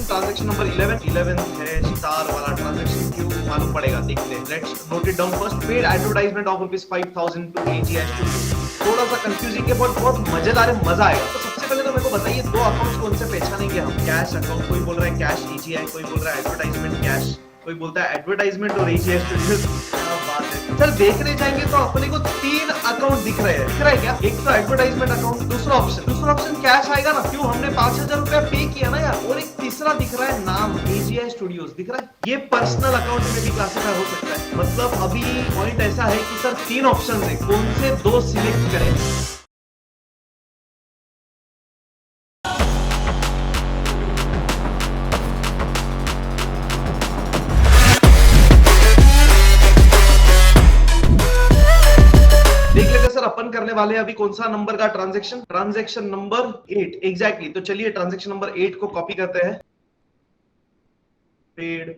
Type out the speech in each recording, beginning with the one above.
Transaction number 11 है star वाला transaction, क्यों मालूम पड़ेगा, देखते हैं। Let's note it down first. Paid advertisement of ₹5,000 to AGI studio. थोड़ा सा कंफ्यूजिंग है, बहुत मजेदार है, मजा आएगा। तो सबसे पहले तो मेरे को बताइए, दो अकाउंट्स कौन से पहचानेंगे हम? कैश अकाउंट, कोई बोल रहा है कैश AGI, कोई बोल रहा है एडवर्टाइजमेंट कैश, कोई बोलता है एडवर्टाइजमेंट और AGI स्टूडियो। क्या बात है। चल देखने जाएंगे तो अपने को 3 अकाउंट दिख रहे हैं। दिख रहा है क्या? एक तो एडवर्टाइजमेंट अकाउंट, दूसरा ऑप्शन कैश आएगा ना, क्यों? हमने 5,000 रुपया पे किया ना यार। और एक तीसरा दिख रहा है नाम, AGI स्टूडियोज दिख रहा है। ये पर्सनल अकाउंट में भी क्लासिफाई हो सकता है। मतलब अभी पॉइंट ऐसा है कि सर 3 ऑप्शन है, कौन से 2 सिलेक्ट करें? अपन करने वाले हैं अभी कौन सा नंबर का ट्रांजैक्शन नंबर 8 एग्जैक्टली। तो चलिए ट्रांजैक्शन नंबर 8 को कॉपी करते हैं। Paid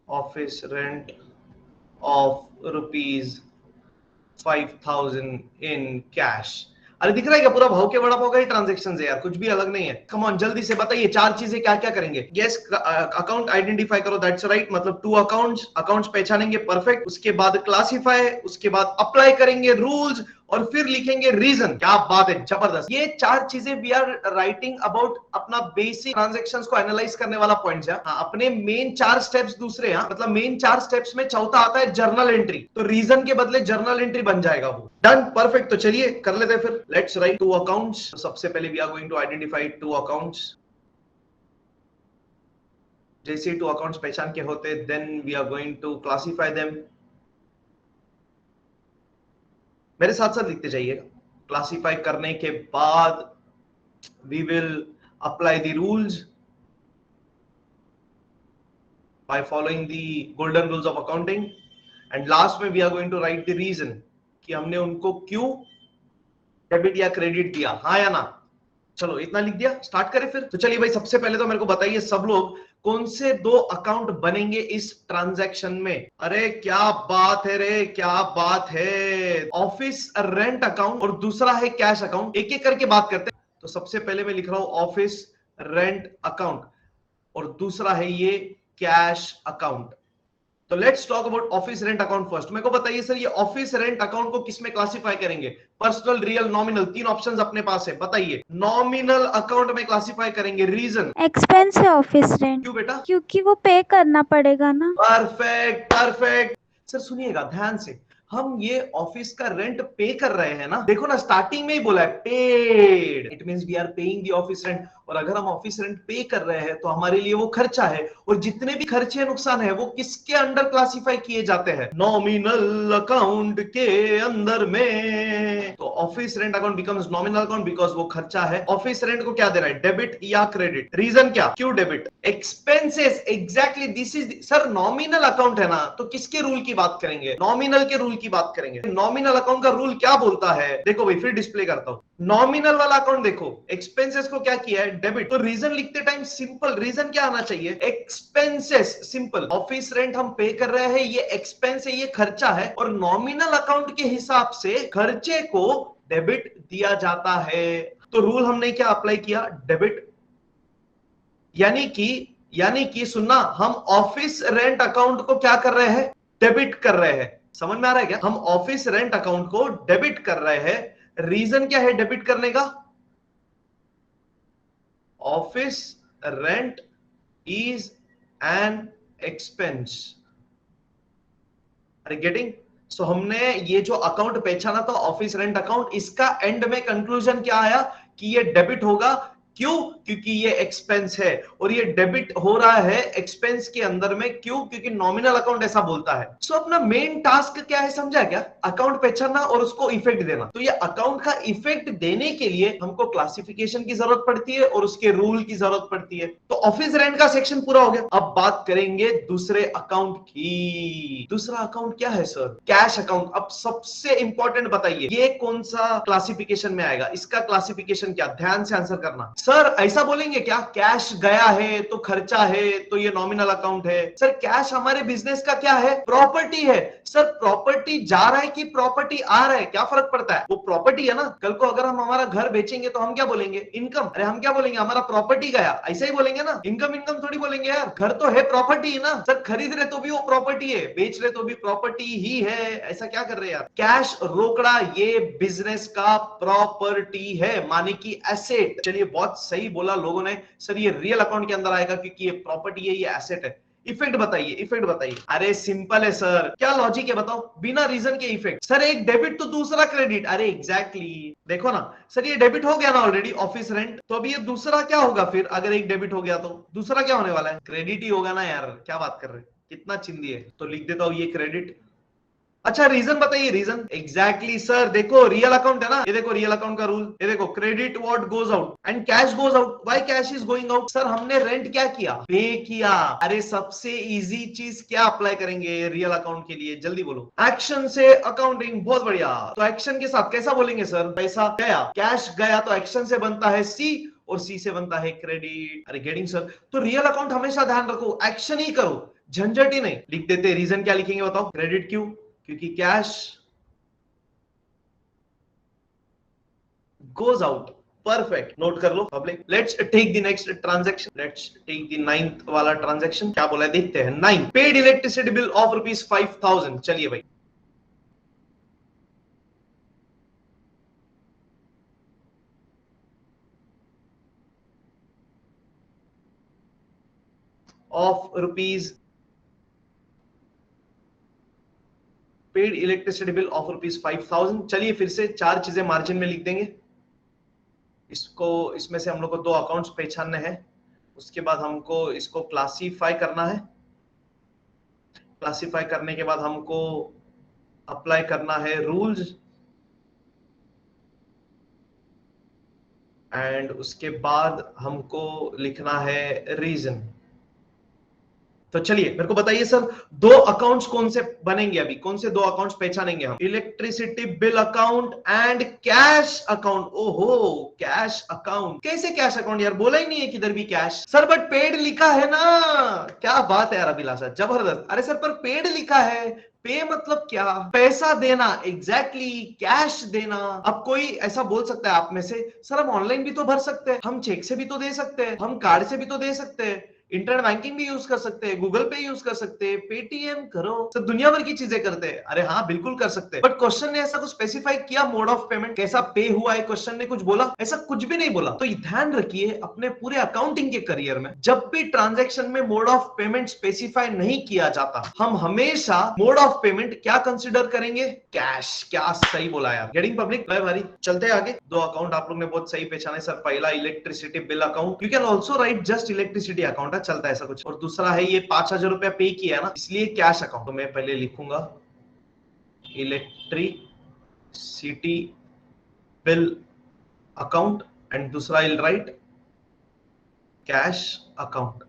office rent of ₹5,000 in cash. अरे दिख रहा है क्या? पूरा भाव के बड़ा पाव का ही ट्रांजैक्शन है यार, कुछ भी अलग नहीं है। कम ऑन जल्दी से बताइए 4 चीजें क्या क्या करेंगे? यस, अकाउंट आइडेंटिफाई करो, दैट्स राइट। मतलब 2 अकाउंट्स पहचानेंगे, परफेक्ट। उसके बाद क्लासिफाई, उसके बाद अप्लाई करेंगे रूल्स, और फिर लिखेंगे रीजन। क्या बात है, जबरदस्त। ये 4 चीजें वी आर राइटिंग अबाउट अपना बेसिक ट्रांजैक्शंस को एनालाइज करने वाला पॉइंट है। अपने मेन 4 स्टेप्स दूसरे हैं, मतलब मेन 4 स्टेप्स में चौथा आता है जर्नल एंट्री। तो रीजन के बदले जर्नल एंट्री बन जाएगा वो। Done, perfect. तो चलिए कर लेते हैं फिर। Let's write 2 accounts. सबसे पहले we are going to identify 2 accounts. जैसे 2 अकाउंट्स पहचान के होते, then we are going to classify them. मेरे साथ साथ लिखते जाइएगा। क्लासिफाई करने के बाद we will apply the rules by following the golden rules of accounting, and last में we are going to write the reason कि हमने उनको क्यों डेबिट या क्रेडिट दिया, हाँ या ना। चलो इतना लिख दिया, स्टार्ट करें फिर। तो चलिए भाई, सबसे पहले तो मेरे को बताइए सब लोग, कौन से 2 अकाउंट बनेंगे इस ट्रांजैक्शन में? अरे क्या बात है रे, क्या बात है। ऑफिस रेंट अकाउंट और दूसरा है कैश अकाउंट। एक एक करके बात करते हैं। तो सबसे पहले मैं लिख रहा हूं ऑफिस रेंट अकाउंट, और दूसरा है ये कैश अकाउंट। तो let's talk about office rent account first. मेरे को बताइए सर, ये ऑफिस रेंट अकाउंट को किस में क्लासिफाई करेंगे? पर्सनल, रियल, नॉमिनल, 3 ऑप्शंस अपने पास है। बताइए। नॉमिनल अकाउंट में क्लासिफाई करेंगे। रीजन? एक्सपेंस है ऑफिस रेंट। क्यों बेटा? क्योंकि वो पे करना पड़ेगा ना। Perfect perfect. सर सुनिएगा ध्यान से, हम ये ऑफिस का रेंट पे कर रहे हैं ना। देखो ना, स्टार्टिंग में ही बोला है paid, it means we are paying the office rent. और अगर हम ऑफिस रेंट पे कर रहे हैं तो हमारे लिए वो खर्चा है, और जितने भी खर्चे नुकसान है वो किसके अंडर क्लासिफाई किए जाते हैं? नॉमिनल अकाउंट के अंदर में। तो office rent account becomes nominal account because वो खर्चा है। ऑफिस रेंट को क्या देना है, डेबिट या क्रेडिट? रीजन क्या, क्यों debit? Expenses, exactly this is sir nominal account है ना, तो किसके रूल की बात करेंगे? नॉमिनल के रूल की बात करेंगे। नॉमिनल अकाउंट का रूल क्या बोलता है? देखो भाई, फिर डिस्प्ले करता हूं। नॉमिनल वाला अकाउंट देखो, एक्सपेंसेस को क्या किया है, डेबिट। तो रीजन लिखते टाइम सिंपल रीजन क्या आना चाहिए? Expenses, simple. ऑफिस रेंट हम पे कर रहे हैं, ये एक्सपेंस है, ये खर्चा है, और नॉमिनल अकाउंट के हिसाब से खर्चे को डेबिट दिया जाता है। तो रूल हमने क्या अप्लाई किया? डेबिट। यानी कि सुनना, हम ऑफिस रेंट अकाउंट को क्या कर रहे हैं? डेबिट कर रहे हैं। समझ में आ रहा है क्या? हम ऑफिस रेंट अकाउंट को डेबिट कर रहे हैं। रीजन क्या है डेबिट करने का? Office rent is an expense. अरे गेटिंग? सो हमने ये जो अकाउंट पहचाना था ऑफिस रेंट अकाउंट, इसका एंड में कंक्लूजन क्या आया कि ये डेबिट होगा। क्यों? क्योंकि ये एक्सपेंस है, और ये डेबिट हो रहा है एक्सपेंस के अंदर में। क्यों? क्योंकि नॉमिनल अकाउंट ऐसा बोलता है। सो अपना मेन टास्क क्या है, समझा क्या? अकाउंट पहचानना और उसको इफेक्ट देना। तो ये अकाउंट का इफेक्ट देने के लिए हमको क्लासिफिकेशन की जरूरत पड़ती है और उसके रूल की जरूरत पड़ती है। तो ऑफिस रेंट का सेक्शन पूरा हो गया। अब बात करेंगे दूसरे अकाउंट की। दूसरा अकाउंट क्या है सर? Cash account. अब सबसे इंपॉर्टेंट बताइए, ये कौन सा क्लासिफिकेशन में आएगा? इसका क्लासिफिकेशन क्या? ध्यान से आंसर करना। सर ऐसा ऐसा बोलेंगे क्या कैश गया है तो खर्चा है तो ये नॉमिनल अकाउंट है? सर कैश हमारे बिजनेस का क्या है? प्रॉपर्टी है। सर प्रॉपर्टी जा रहा है कि प्रॉपर्टी आ रहा है, क्या फर्क पड़ता है? वो प्रॉपर्टी है ना। कल को अगर हम हमारा घर बेचेंगे तो हम क्या बोलेंगे? इनकम। अरे हम क्या बोलेंगे? हमारा प्रॉपर्टी गया, ऐसा ही बोलेंगे ना। इनकम इनकम थोड़ी बोलेंगे यार, घर तो है, प्रॉपर्टी है ना। सर खरीद रहे तो भी वो प्रॉपर्टी है, बेच रहे तो भी प्रॉपर्टी ही है। ऐसा क्या कर रहे हैं यार? कैश रोकड़ा ये बिजनेस का प्रॉपर्टी है, माने की एसेट। चलिए बहुत सही बोला लोगों ने। सर ये रियल अकाउंट के अंदर आएगा क्योंकि ये प्रॉपर्टी है, ये एसेट है। इफेक्ट बताइए, इफेक्ट बताइए। अरे सिंपल है सर, क्या लॉजिक है बताओ? बिना रीजन के इफेक्ट। सर एक डेबिट तो दूसरा क्रेडिट। अरे एग्जैक्टली देखो ना सर, ये डेबिट हो गया ना ऑलरेडी ऑफिस रेंट, तो अब ये दूसरा क्या होगा फिर? अगर एक डेबिट हो गया तो दूसरा क्या होने वाला है? क्रेडिट ही होगा ना यार, क्या बात कर रहे हैं, कितना चिंदी है। तो लिख देता हूं ये क्रेडिट। अच्छा रीजन बताइए, रीजन। एग्जैक्टली सर, देखो रियल अकाउंट है ना, ये देखो रियल अकाउंट का रूल, ये देखो credit what goes out and cash goes out. Why cash is going out? Sir हमने रेंट क्या किया? पे किया। अरे सबसे इजी चीज क्या अप्लाई करेंगे रियल अकाउंट के लिए? जल्दी बोलो। एक्शन से अकाउंटिंग, बहुत बढ़िया। तो एक्शन के साथ कैसा बोलेंगे सर? पैसा गया, कैश गया, तो एक्शन से बनता है सी और सी से बनता है क्रेडिट। अरे गेटिंग सर। तो रियल अकाउंट हमेशा ध्यान रखो, एक्शन ही करो, झंझट ही नहीं। लिख देते, रीजन क्या लिखेंगे बताओ? क्रेडिट क्यों? क्योंकि cash goes out. Perfect, note कर लो public. Let's take the next transaction, let's take the ninth वाला ट्रांजैक्शन। क्या बोला है देखते हैं। 9 पेड इलेक्ट्रिसिटी बिल ऑफ ₹5,000। चलिए भाई, of rupees, paid electricity bill of ₹5,000। चलिए फिर से चार चीजें मार्जिन में लिख देंगे। इसको, इसमें से हम लोग को दो अकाउंट्स पहचानने हैं। उसके बाद हमको इसको क्लासीफाई करना है। क्लासीफाई करने के बाद हमको अप्लाई करना है रूल्स, एंड उसके बाद हमको लिखना है रीजन। तो चलिए मेरे को बताइए सर, दो अकाउंट्स कौन से बनेंगे? अभी कौन से दो अकाउंट्स पहचानेंगे हम? Electricity bill account and cash account. ओहो, कैश अकाउंट। कैसे कैश अकाउंट यार? बोला ही नहीं है किधर भी कैश। सर बट पेड लिखा है ना। क्या बात है यार अभिलाषा, जबरदस्त। अरे सर पर पेड लिखा है, पे मतलब क्या? पैसा देना। एग्जैक्टली कैश देना। अब कोई ऐसा बोल सकता है आप में से, सर हम ऑनलाइन भी तो भर सकते हैं, हम चेक से भी तो दे सकते हैं, हम कार्ड से भी तो दे सकते हैं, इंटरनेट बैंकिंग भी यूज कर सकते हैं, गूगल पे यूज कर सकते हैं, पेटीएम करो, तो दुनिया भर की चीजें करते हैं। अरे हाँ बिल्कुल कर सकते हैं, बट क्वेश्चन ने ऐसा कुछ स्पेसिफाई किया मोड ऑफ पेमेंट कैसा पे हुआ है? क्वेश्चन ने कुछ बोला? ऐसा कुछ भी नहीं बोला। तो ध्यान रखिए अपने पूरे अकाउंटिंग के करियर में, जब भी ट्रांजैक्शन में मोड ऑफ पेमेंट स्पेसिफाई नहीं किया जाता, हम हमेशा मोड ऑफ पेमेंट क्या कंसिडर करेंगे? कैश। क्या सही बोला यार, गेटिंग पब्लिक। भाई चलते हैं आगे। दो अकाउंट आप लोग ने बहुत सही पहचाने सर। पहला electricity bill account, you can also right just electricity account, चलता है ऐसा कुछ। और दूसरा है ये 5,000 रुपया पे किया है ना, इसलिए कैश अकाउंट। तो मैं पहले लिखूंगा इलेक्ट्रिसिटी बिल अकाउंट एंड दूसरा विल राइट कैश अकाउंट।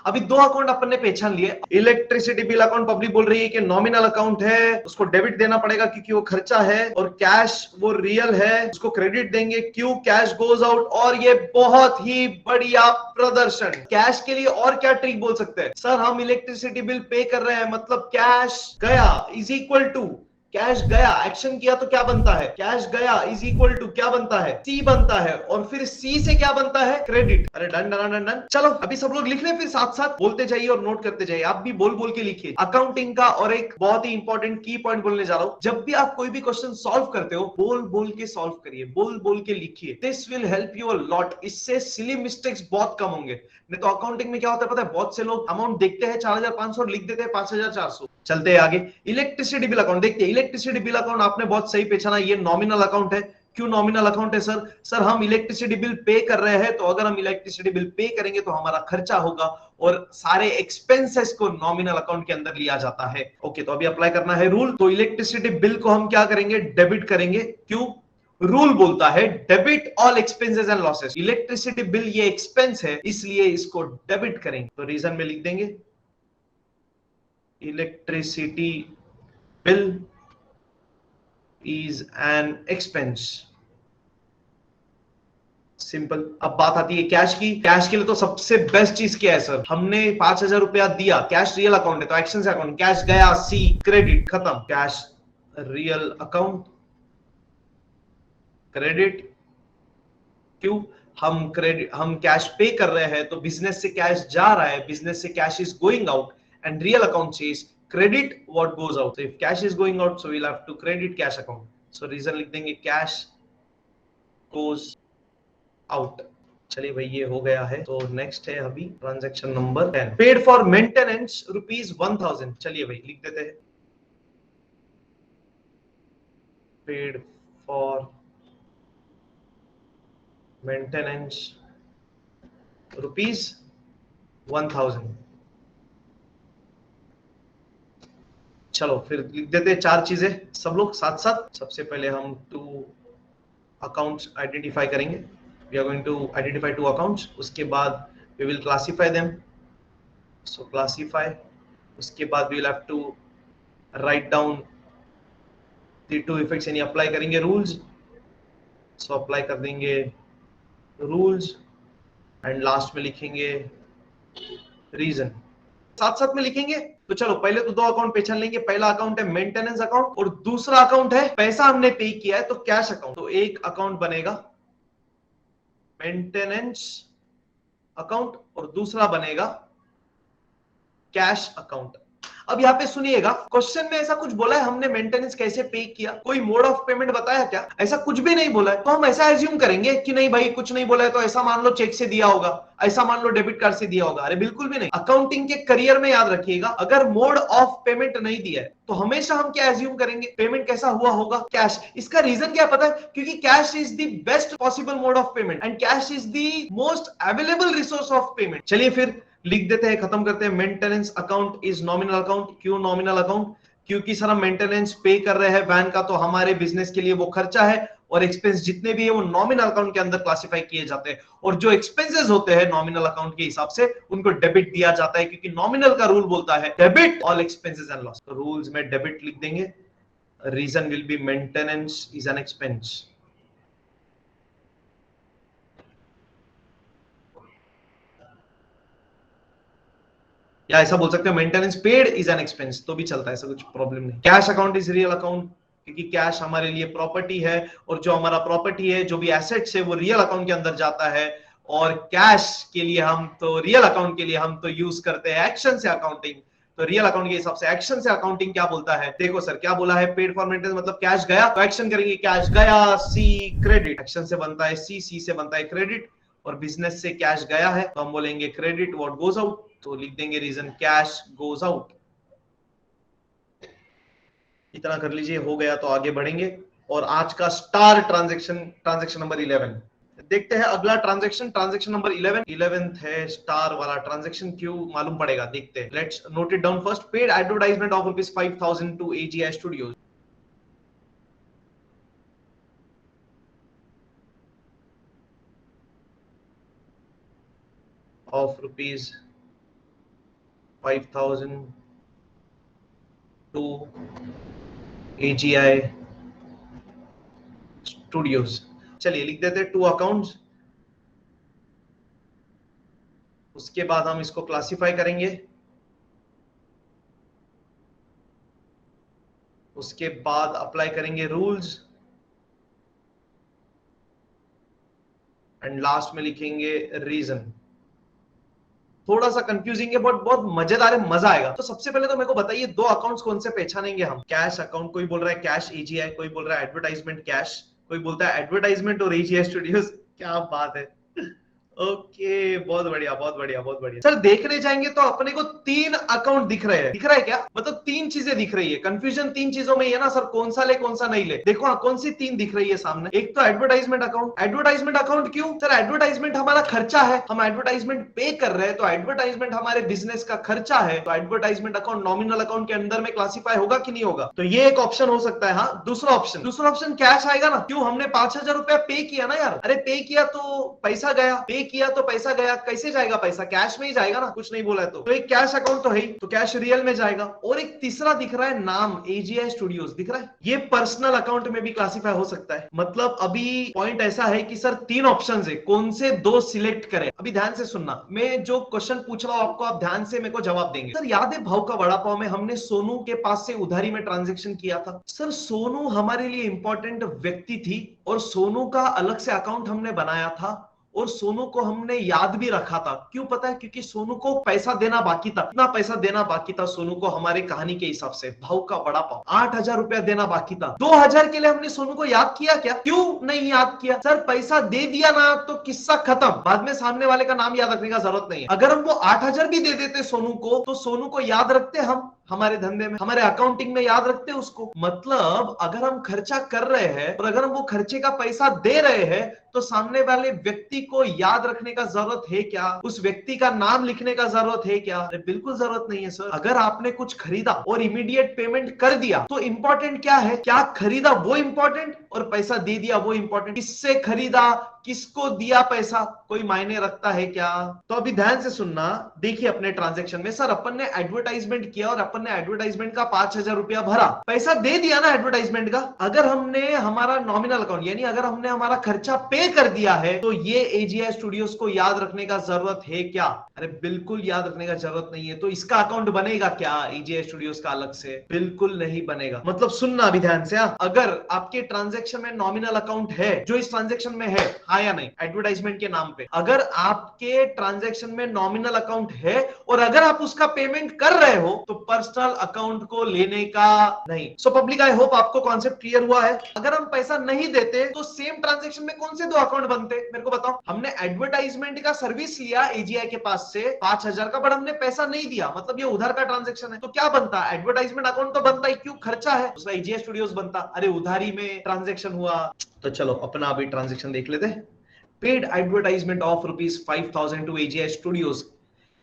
अभी दो अकाउंट अपन ने पहचान लिए। इलेक्ट्रिसिटी बिल अकाउंट पब्लिक बोल रही है कि नॉमिनल अकाउंट है, उसको डेबिट देना पड़ेगा क्योंकि वो खर्चा है, और कैश वो रियल है, उसको क्रेडिट देंगे क्यों कैश गोज आउट। और ये बहुत ही बढ़िया प्रदर्शन। कैश के लिए और क्या ट्रिक बोल सकते हैं? सर हम इलेक्ट्रिसिटी बिल पे कर रहे हैं, मतलब कैश गया इज इक्वल टू, कैश गया एक्शन किया तो क्या बनता है? कैश गया इज इक्वल टू क्या बनता है? सी बनता है, और फिर सी से क्या बनता है? क्रेडिट। अरे डन डन डन डन। चलो अभी सब लोग लिख रहे, फिर साथ साथ बोलते जाइए और नोट करते जाइए। आप भी बोल बोल के लिखिए अकाउंटिंग का। और एक बहुत ही इंपॉर्टेंट की पॉइंट बोलने जा रहा हूं, जब भी आप कोई भी क्वेश्चन सॉल्व करते हो, बोल बोल के सॉल्व करिए, बोल बोल के लिखिए। This will help you a lot. इससे सिली मिस्टेक्स बहुत कम होंगे। नहीं तो अकाउंटिंग में क्या होता है पता है? बहुत से लोग अमाउंट देखते हैं 4,500 लिख देते हैं 5,400। चलते हैं आगे। इलेक्ट्रिसिटी बिल अकाउंट देखते हैं। इलेक्ट्रिसिटी बिल अकाउंट आपने बहुत सही पहचाना, ये नॉमिनल अकाउंट है। क्यों नॉमिनल अकाउंट है सर? सर हम इलेक्ट्रिसिटी बिल पे कर रहे हैं, तो अगर हम इलेक्ट्रिसिटी बिल पे करेंगे तो हमारा खर्चा होगा, और सारे एक्सपेंसेस को नॉमिनल अकाउंट के अंदर लिया जाता है। ओके, तो अभी अप्लाई करना है रूल। तो इलेक्ट्रिसिटी बिल को हम क्या करेंगे? डेबिट करेंगे। क्यों? रूल बोलता है debit all expenses and losses. Electricity bill ये एक्सपेंस है, इसलिए इसको डेबिट करेंगे। तो रीजन में लिख देंगे electricity bill is an expense, simple. अब बात आती है कैश की। कैश के लिए तो सबसे बेस्ट चीज क्या है सर, हमने 5,000 रुपया दिया, कैश रियल अकाउंट है तो एक्शन से अकाउंट, कैश गया सी क्रेडिट, खत्म। Cash real account credit. क्यों? हम कैश पे कर रहे हैं तो बिजनेस से कैश जा रहा है, बिजनेस से cash is going out and real account says credit what goes out. So if cash is going out so we will have to credit cash account. So reason लिख देंगे cash goes out. चलिए भाई ये हो गया है। तो next है अभी transaction number 10, paid for maintenance ₹1000। चलिए भाई लिख देते हैं पेड फॉर मेंटेनेंस ₹1000। चलो फिर लिख देते हैं 4 चीजें सब लोग साथ साथ। सबसे पहले हम 2 अकाउंट्स आइडेंटिफाई करेंगे। We are going to identify 2 accounts. उसके बाद we will classify them. So classify. उसके बाद we will have to write down the 2 effects, यानी अप्लाई करेंगे रूल्स। सो अप्लाई कर देंगे रूल्स एंड लास्ट में लिखेंगे रीजन। साथ साथ में लिखेंगे। तो चलो पहले तो 2 अकाउंट पहचान लेंगे। पहला अकाउंट है मेंटेनेंस अकाउंट और दूसरा अकाउंट है पैसा हमने पे किया है तो कैश अकाउंट। तो एक अकाउंट बनेगा मेंटेनेंस अकाउंट और दूसरा बनेगा कैश अकाउंट। अब यहाँ पे सुनिएगा, क्वेश्चन में ऐसा कुछ बोला है हमने मेंटेनेंस कैसे पे किया, कोई मोड ऑफ पेमेंट बताया क्या? ऐसा कुछ भी नहीं बोला है। तो हम ऐसा एज्यूम करेंगे कि नहीं भाई कुछ नहीं बोला है तो ऐसा मान लो चेक से दिया होगा, ऐसा मान लो डेबिट कार्ड से दिया होगा। अरे बिल्कुल भी नहीं। अकाउंटिंग के करियर में याद रखिएगा, अगर मोड ऑफ पेमेंट नहीं दिया है तो हमेशा हम क्या एज्यूम करेंगे, पेमेंट कैसा हुआ होगा, कैश। इसका रीजन क्या पता है? क्योंकि cash is the best possible mode of payment and cash is the most available resource of payment. चलिए फिर लिख देते हैं, खत्म करते हैं। Maintenance account is nominal account. क्यों नॉमिनल अकाउंट? क्योंकि सर हम मेंटेनेंस पे कर रहे हैं वैन का तो हमारे बिजनेस के लिए वो खर्चा है और एक्सपेंस जितने भी है वो नॉमिनल अकाउंट के अंदर क्लासिफाई किए जाते हैं और जो एक्सपेंसेस होते हैं नॉमिनल अकाउंट के हिसाब से उनको डेबिट दिया जाता है, क्योंकि नॉमिनल का रूल बोलता है debit all expenses and loss. तो रूल्स में डेबिट लिख देंगे। Reason will be maintenance is an expense. या ऐसा बोल सकते हो maintenance paid is an expense तो भी चलता है, ऐसा कुछ प्रॉब्लम नहीं। Cash account is real account क्योंकि कैश हमारे लिए प्रॉपर्टी है और जो हमारा प्रॉपर्टी है, जो भी एसेट्स है वो रियल अकाउंट के अंदर जाता है और कैश के लिए हम तो रियल अकाउंट के लिए हम तो यूज करते हैं एक्शन से अकाउंटिंग। तो रियल अकाउंट के हिसाब से एक्शन से अकाउंटिंग क्या बोलता है? देखो सर क्या बोला है, पेड फॉर मेंटेनेंस मतलब कैश गया तो एक्शन करेंगे, कैश गया सी क्रेडिट। एक्शन से बनता है सी से बनता है क्रेडिट और बिजनेस से कैश गया है तो हम बोलेंगे क्रेडिट व्हाट गोज आउट। तो लिख देंगे रीजन कैश गोज आउट। इतना कर लीजिए, हो गया। तो आगे बढ़ेंगे और आज का स्टार ट्रांजैक्शन नंबर 11 देखते हैं। अगला ट्रांजैक्शन नंबर 11th है स्टार वाला ट्रांजैक्शन। क्यों मालूम पड़ेगा, देखते हैं। Let's note it down first. Paid advertisement of ₹5,000 to AGI studios of ₹5,000 to AGI studios. चलिए लिख देते हैं 2 अकाउंट्स। उसके बाद हम इसको क्लासिफाई करेंगे। उसके बाद अप्लाई करेंगे रूल्स एंड लास्ट में लिखेंगे रीजन। थोड़ा सा कंफ्यूजिंग है बट बहुत मजेदार है, मजा आएगा। तो सबसे पहले तो मेरे को बताइए 2 अकाउंट्स कौन से पहचानेंगे हम? कैश अकाउंट, कोई बोल रहा है कैश AGI, कोई बोल रहा है एडवर्टाइजमेंट कैश, कोई बोलता है एडवर्टाइजमेंट और AGI स्टूडियोज। क्या बात है। ओके बहुत बढ़िया बहुत बढ़िया बहुत बढ़िया। सर देखने जाएंगे तो अपने को 3 अकाउंट दिख रहे हैं। दिख रहा है क्या? मतलब 3 चीजें दिख रही है। कंफ्यूजन 3 चीजों में ही है ना सर, कौन सा ले कौन सा नहीं ले। देखो हाँ, कौन सी 3 दिख रही है सामने? एक तो एडवर्टाइजमेंट अकाउंट। एडवर्टाइजमेंट अकाउंट क्यों सर? एडवर्टाइजमेंट हमारा खर्चा है, हम एडवर्टाइजमेंट पे कर रहे हैं तो एडवर्टाइजमेंट हमारे बिजनेस का खर्चा है। तो एडवर्टाइजमेंट अकाउंट नॉमिनल अकाउंट के अंदर में क्लासिफाई होगा कि नहीं होगा? तो ये एक ऑप्शन हो सकता है। हाँ दूसरा ऑप्शन कैश आएगा ना। क्यों? हमने 5,000 रुपया पे किया ना यार। अरे पे किया तो पैसा गया, पे किया तो पैसा गया, कैसे जाएगा पैसा? कैश में ही जाएगा ना, कुछ नहीं बोला है तो एक कैश अकाउंट तो है ही, तो कैश रियल में जाएगा। और एक तीसरा दिख रहा है नाम, AGI स्टूडियोज दिख रहा है, ये पर्सनल अकाउंट में भी क्लासिफाई हो सकता है। मतलब अभी पॉइंट ऐसा है कि सर 3 ऑप्शंस है, कौन से 2 सिलेक्ट करें? अभी ध्यान से सुनना, मैं जो क्वेश्चन पूछ रहा हूं आपको, आप ध्यान से मेरे को जवाब देंगे। सर याद है भाव का वड़ा पाव में हमने सोनू के पास से उधारी में ट्रांजेक्शन किया था? सर सोनू हमारे लिए इंपॉर्टेंट व्यक्ति थी और सोनू का अलग से अकाउंट हमने बनाया था और सोनू को हमने याद भी रखा था। क्यों पता है? क्योंकि सोनू को पैसा देना बाकी था। कितना पैसा देना बाकी था सोनू को? हमारी कहानी के हिसाब से भाव का वड़ा पाव 8,000 रुपया देना बाकी था। 2,000 के लिए हमने सोनू को याद किया क्या? क्यों नहीं याद किया? सर पैसा दे दिया ना तो किस्सा खत्म, बाद में सामने वाले का नाम याद रखने का जरूरत नहीं है। अगर हम वो 8,000 भी दे देते सोनू को तो सोनू को याद रखते हम, हमारे धंधे में, हमारे अकाउंटिंग में याद रखते उसको। मतलब अगर हम खर्चा कर रहे हैं और अगर हम वो खर्चे का पैसा दे रहे हैं तो सामने वाले व्यक्ति को याद रखने का जरूरत है क्या? उस व्यक्ति का नाम लिखने का जरूरत है क्या? अरे बिल्कुल जरूरत नहीं है सर। अगर आपने कुछ खरीदा और इमीडिएट पेमेंट कर दिया तो इंपॉर्टेंट क्या है? क्या खरीदा वो इंपॉर्टेंट और पैसा दे दिया वो इंपॉर्टेंट? किससे खरीदा, किसको दिया पैसा, कोई मायने रखता है क्या? तो अभी ध्यान से सुनना, देखिए अपने ट्रांजैक्शन में सर अपन ने एडवर्टाइजमेंट किया और अपन ने एडवर्टाइजमेंट का 5,000 रुपया भरा, पैसा दे दिया ना एडवर्टाइजमेंट का। अगर हमने हमारा नॉमिनल अकाउंट यानी अगर हमने हमारा खर्चा पे कर दिया है तो ये AGI स्टूडियोज को याद रखने का जरूरत है क्या? अरे बिल्कुल याद रखने का जरूरत नहीं है। तो इसका अकाउंट बनेगा क्या AGI स्टूडियोज का अलग से? बिल्कुल नहीं बनेगा। मतलब सुनना अभी ध्यान से, अगर आपके ट्रांजैक्शन में नॉमिनल अकाउंट है, जो इस ट्रांजैक्शन में है, हाँ या नहीं, एडवर्टाइजमेंट के नाम पे, अगर आपके ट्रांजैक्शन में नॉमिनल अकाउंट है और अगर आप उसका पेमेंट कर रहे हो तो पर्सनल अकाउंट को लेने का नहीं। सो पब्लिक, आई होप आपको कॉन्सेप्ट क्लियर हुआ है। अगर हम पैसा नहीं देते तो सेम ट्रांजैक्शन में कौन से 2 अकाउंट बनते? मेरे को बताओ। हमने एडवर्टाइजमेंट का सर्विस लिया AGI के पास से 5,000 का, बट हमने पैसा नहीं दिया, मतलब ये उधार का ट्रांजैक्शन है, तो क्या बनता? एडवर्टाइजमेंट अकाउंट तो बनता ही, क्यों? खर्चा है, उसका AGI स्टूडियोज बनता। अरे उधारी में ट्रांजैक्शन हुआ। तो चलो अपना अभी ट्रांजैक्शन देख लेते हैं। Paid advertisement of rupees 5,000 to AGI Studios.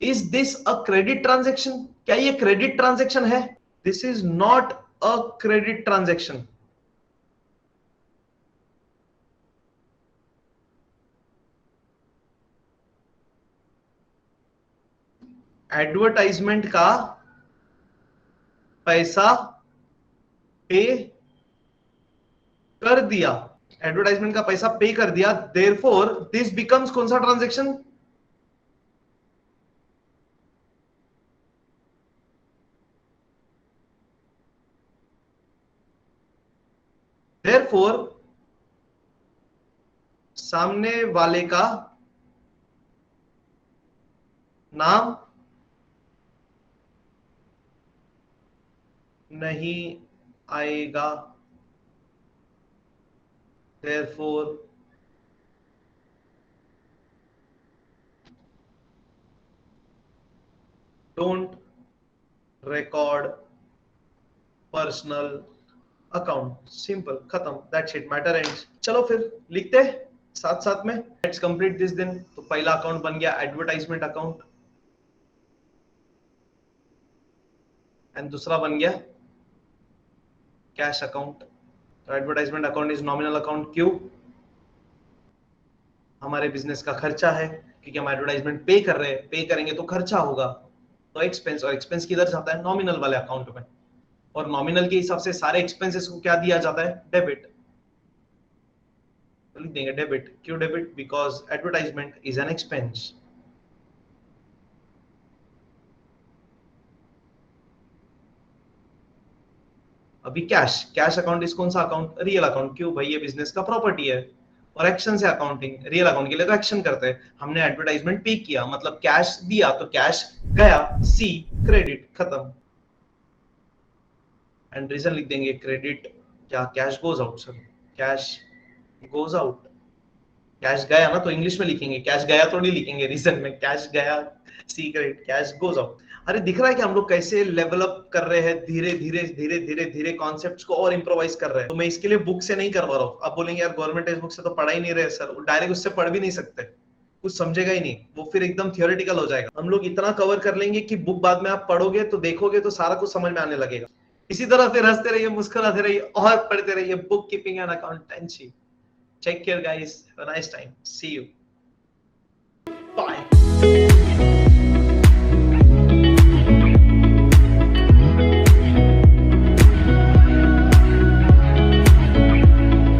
Is this a credit transaction? क्या ये credit transaction है? This is not a credit transaction. Advertisement का पैसा पे कर दिया, एडवर्टाइजमेंट का पैसा पे कर दिया, देयरफॉर दिस बिकम्स कौन सा ट्रांजैक्शन? देयरफॉर सामने वाले का नाम नहीं आएगा, therefore don't record personal account. Simple, खत्म, that's it, matter ends. चलो फिर लिखते हैं साथ साथ में, let's complete this then। तो पहला अकाउंट बन गया एडवर्टाइजमेंट अकाउंट एंड दूसरा बन गया कैश अकाउंट। तो advertisement account is nominal account, क्यों? हमारे बिजनेस का खर्चा है, क्योंकि हम एडवर्टाइजमेंट पे कर रहे हैं, पे करेंगे तो खर्चा होगा, तो एक्सपेंस, और एक्सपेंस किधर जाता है? नॉमिनल वाले अकाउंट में, और नॉमिनल के हिसाब से सारे एक्सपेंसेस को क्या दिया जाता है? डेबिट। तो लिख देंगे डेबिट। क्यों debit? Because advertisement is an expense. अभी कैश, कैश अकाउंट इज कौन सा अकाउंट? Real account. क्यों भाई? ये बिजनेस का प्रॉपर्टी है और एक्शन से अकाउंटिंग, रियल अकाउंट के लिए तो एक्शन करते हैं। हमने एडवर्टाइजमेंट पे किया मतलब कैश दिया, तो कैश गया, सी क्रेडिट, खत्म। एंड रीजन लिख देंगे क्रेडिट, क्या? Cash goes out sir, cash goes out. Cash गया ना तो इंग्लिश में लिखेंगे, कैश गया थोड़ी लिखेंगे रीजन में, कैश गया, सी क्रेडिट, कैश गोज आउट। अरे दिख रहा है कि हम लोग कैसे लेवल अप कर रहे हैं, धीरे धीरे धीरे धीरे धीरे कॉन्सेप्ट्स को और इंप्रोवाइज कर रहे हैं। तो मैं इसके लिए बुक से नहीं करवा रहा हूँ। आप बोलेंगे यार गवर्नमेंट टेक्स्ट बुक से तो पढ़ा ही नहीं रहे सर, डायरेक्ट उससे पढ़ भी नहीं सकते, कुछ समझेगा ही नहीं, वो फिर एकदम थियोरेटिकल हो जाएगा। हम लोग इतना कवर कर लेंगे कि बुक बाद में आप पढ़ोगे तो देखोगे तो सारा कुछ समझ में आने लगेगा। इसी तरह फिर हंसते रहिए, मुस्कुराते रहिए और पढ़ते रहिए book keeping and accountancy. Take care guys, have a nice time, see you।